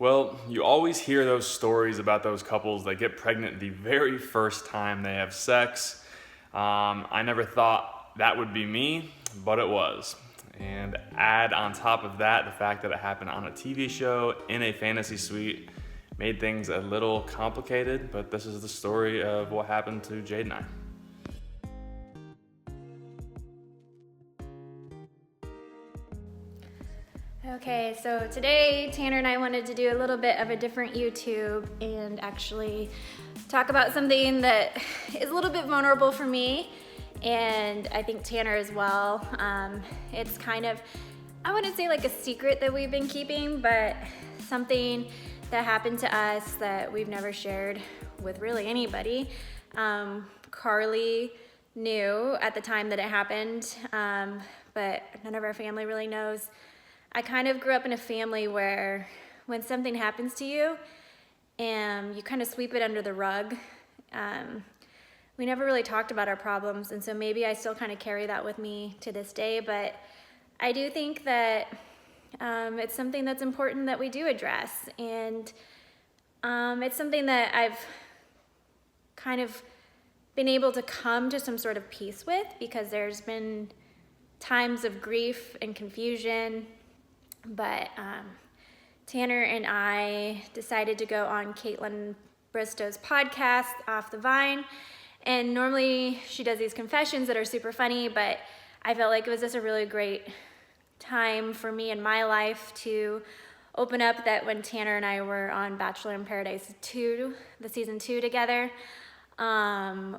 Well, you always hear those stories about those couples that get pregnant the very first time they have sex. I never thought that would be me, but it was. And add on top of that the fact that it happened on a TV show in a fantasy suite made things a little complicated, but this is the story of what happened to Jade and I. Okay, so today Tanner and I wanted to do a little bit of a different YouTube and actually talk about something that is a little bit vulnerable for me and I think Tanner as well. It's kind of, I wouldn't say like a secret that we've been keeping, but something that happened to us that we've never shared with really anybody. Carly knew at the time that it happened, but none of our family really knows. I kind of grew up in a family where when something happens to you, you kind of sweep it under the rug. We never really talked about our problems, and so maybe I still kind of carry that with me to this day, but I do think that it's something that's important that we do address, and it's something that I've kind of been able to come to some sort of peace with, because there's been times of grief and confusion. But Tanner and I decided to go on Caitlin Bristow's podcast, Off the Vine. And normally she does these confessions that are super funny, but I felt like it was just a really great time for me in my life to open up that when Tanner and I were on Bachelor In Paradise 2, the season 2 together,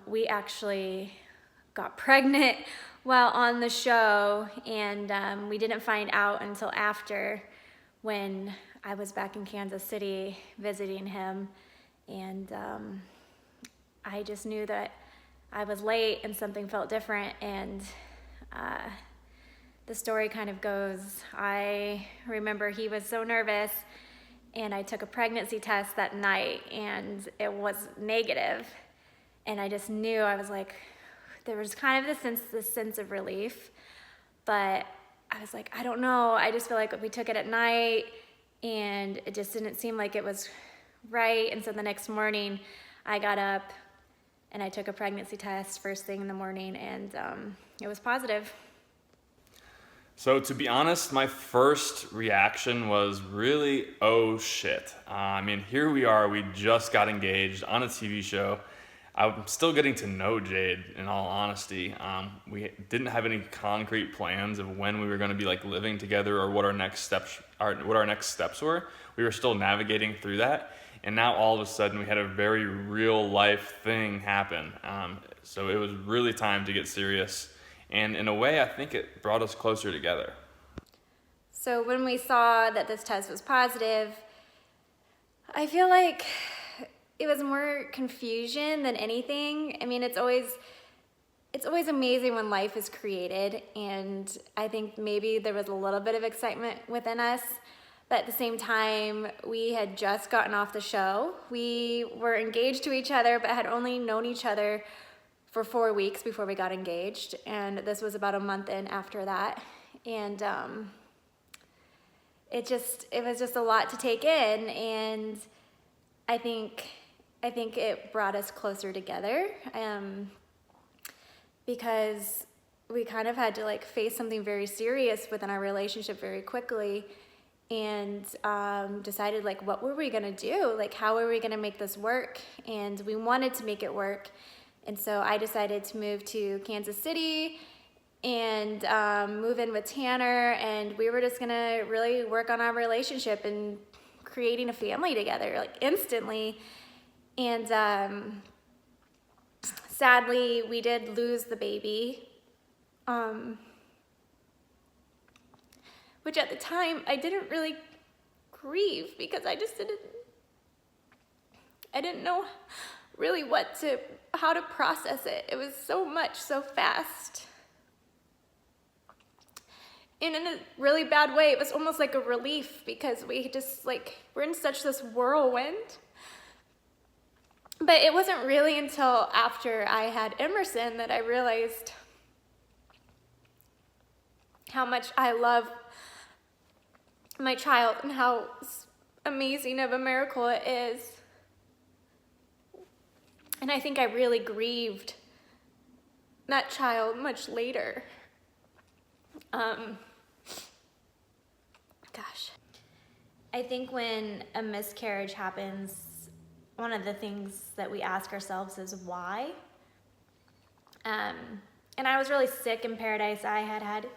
we actually got pregnant while on the show, and we didn't find out until after, when I was back in Kansas City visiting him, and I just knew that I was late and something felt different, and the story kind of goes, I remember he was so nervous, and I took a pregnancy test that night, and it was negative, and I just knew, I was like, there was kind of this sense of relief, but I was like, I don't know. I just feel like we took it at night and it just didn't seem like it was right. And so the next morning I got up and I took a pregnancy test first thing in the morning, and it was positive. So to be honest, my first reaction was really, oh shit. Here we are, we just got engaged on a TV show. I'm still getting to know Jade, in all honesty. We didn't have any concrete plans of when we were going to be like living together or what our next steps were. We were still navigating through that, and now all of a sudden we had a very real life thing happen. So it was really time to get serious, and in a way, I think it brought us closer together. So when we saw that this test was positive, I feel like it was more confusion than anything. I mean, it's always amazing when life is created, and I think maybe there was a little bit of excitement within us, but at the same time, we had just gotten off the show. We were engaged to each other, but had only known each other for 4 weeks before we got engaged, and this was about a month in after that, and it was just a lot to take in, and I think it brought us closer together, because we kind of had to like face something very serious within our relationship very quickly, and decided like, what were we gonna do? Like, how were we gonna make this work? And we wanted to make it work. And so I decided to move to Kansas City and move in with Tanner, and we were just gonna really work on our relationship and creating a family together, like instantly. And sadly, we did lose the baby, which at the time I didn't really grieve, because I didn't know really how to process it. It was so much, so fast. And in a really bad way, it was almost like a relief, because we just we're in such this whirlwind. But it wasn't really until after I had Emerson that I realized how much I love my child and how amazing of a miracle it is. And I think I really grieved that child much later. Gosh. I think when a miscarriage happens, one of the things that we ask ourselves is why. And I was really sick in Paradise. I had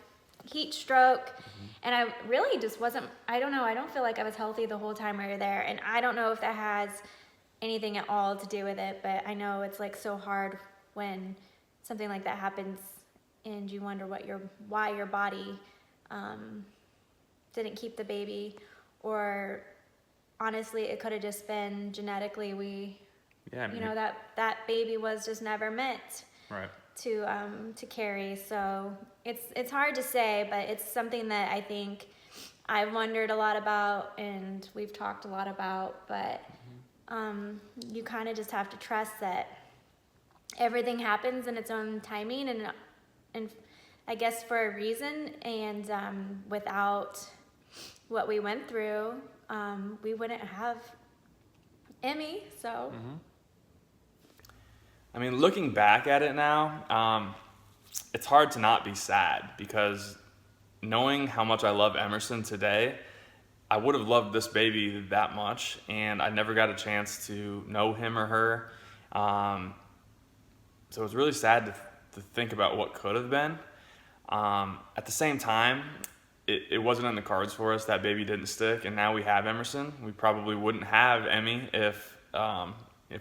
heat stroke, and I really just wasn't, I don't know, I don't feel like I was healthy the whole time we were there. And I don't know if that has anything at all to do with it, but I know it's like so hard when something like that happens and you wonder why your body didn't keep the baby, or honestly, it could have just been genetically that baby was just never meant to carry. So it's hard to say, but it's something that I think I've wondered a lot about and we've talked a lot about, but you kind of just have to trust that everything happens in its own timing and I guess for a reason, and without what we went through, we wouldn't have Emmy, so. I mean, looking back at it now, it's hard to not be sad, because knowing how much I love Emerson today, I would have loved this baby that much, and I never got a chance to know him or her. So it's really sad to think about what could have been. At the same time, it wasn't in the cards for us. That baby didn't stick, and now we have Emerson. We probably wouldn't have Emmy if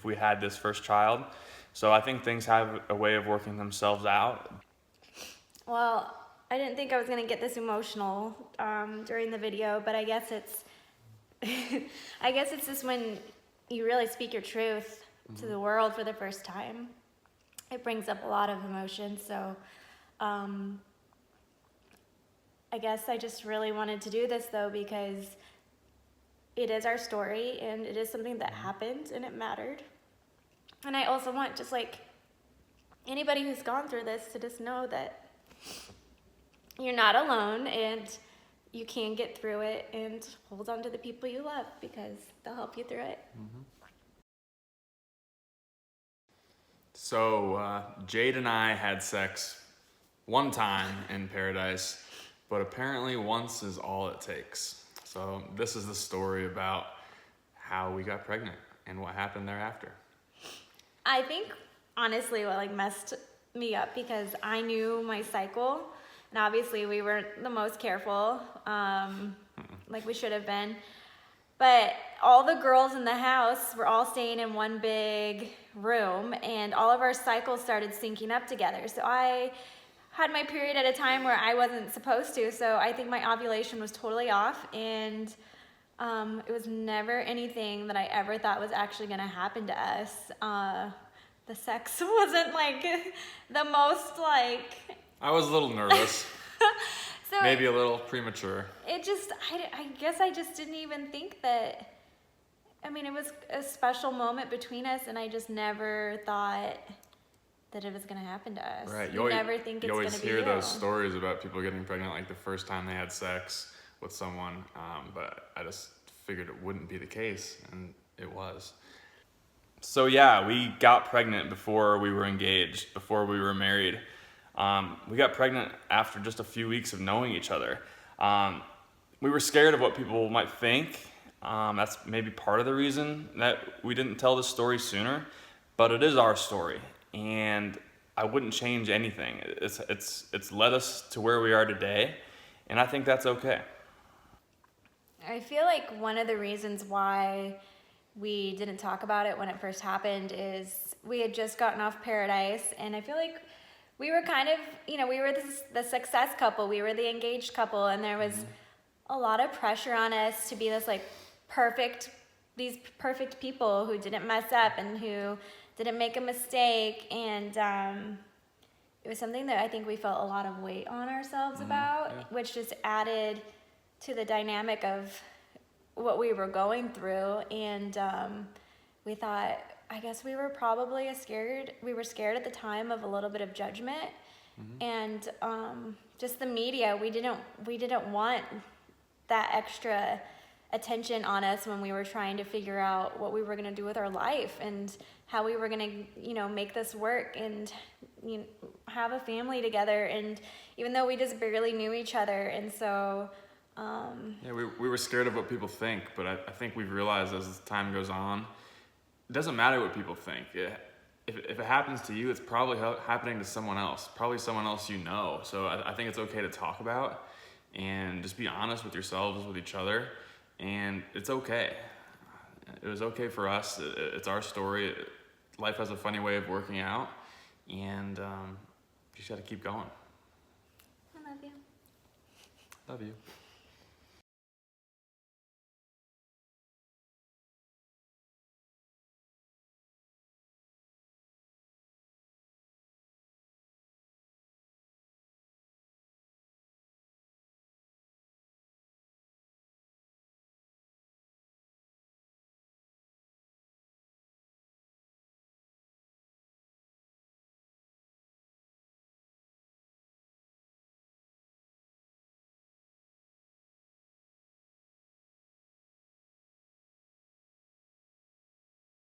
we had this first child. So I think things have a way of working themselves out. Well, I didn't think I was gonna get this emotional during the video, but I guess it's I guess it's just when you really speak your truth to the world for the first time. It brings up a lot of emotion. So I guess I just really wanted to do this though, because it is our story and it is something that happened and it mattered. And I also want just like anybody who's gone through this to just know that you're not alone and you can get through it, and hold on to the people you love because they'll help you through it. So Jade and I had sex one time in Paradise, but apparently once is all it takes. So this is the story about how we got pregnant and what happened thereafter. I think honestly what like messed me up, because I knew my cycle, and obviously we weren't the most careful, like we should have been. But all the girls in the house were all staying in one big room, and all of our cycles started syncing up together. So I had my period at a time where I wasn't supposed to, so I think my ovulation was totally off, and it was never anything that I ever thought was actually gonna happen to us. The sex wasn't like the most like... I was a little nervous. So maybe a little premature. It just, I guess I just didn't even think that, I mean, it was a special moment between us, and I just never thought that it was going to happen to us. Right. You never think it's going to be You always hear real. those stories about people getting pregnant like the first time they had sex with someone, but I just figured it wouldn't be the case, and it was. So yeah, we got pregnant before we were engaged, before we were married. We got pregnant after just a few weeks of knowing each other. We were scared of what people might think. That's maybe part of the reason that we didn't tell this story sooner, but it is our story, and I wouldn't change anything. It's led us to where we are today, and I think that's okay. I feel like one of the reasons why we didn't talk about it when it first happened is we had just gotten off Paradise, and I feel like we were kind of, we were the success couple, we were the engaged couple, and there was a lot of pressure on us to be this like these perfect people who didn't mess up and who didn't make a mistake, and it was something that I think we felt a lot of weight on ourselves about, which just added to the dynamic of what we were going through, and we thought, I guess we were probably scared at the time of a little bit of judgment, and just the media. We didn't want that extra attention on us when we were trying to figure out what we were going to do with our life and how we were going to, make this work and have a family together. And even though we just barely knew each other, and so yeah, we were scared of what people think, but I think we've realized as time goes on, it doesn't matter what people think. If it happens to you, it's probably happening to someone else, probably someone else you know. So I think it's okay to talk about and just be honest with yourselves, with each other, and it's okay. It was okay for us. It's our story. Life has a funny way of working out, and you just got to keep going. I love you. Love you.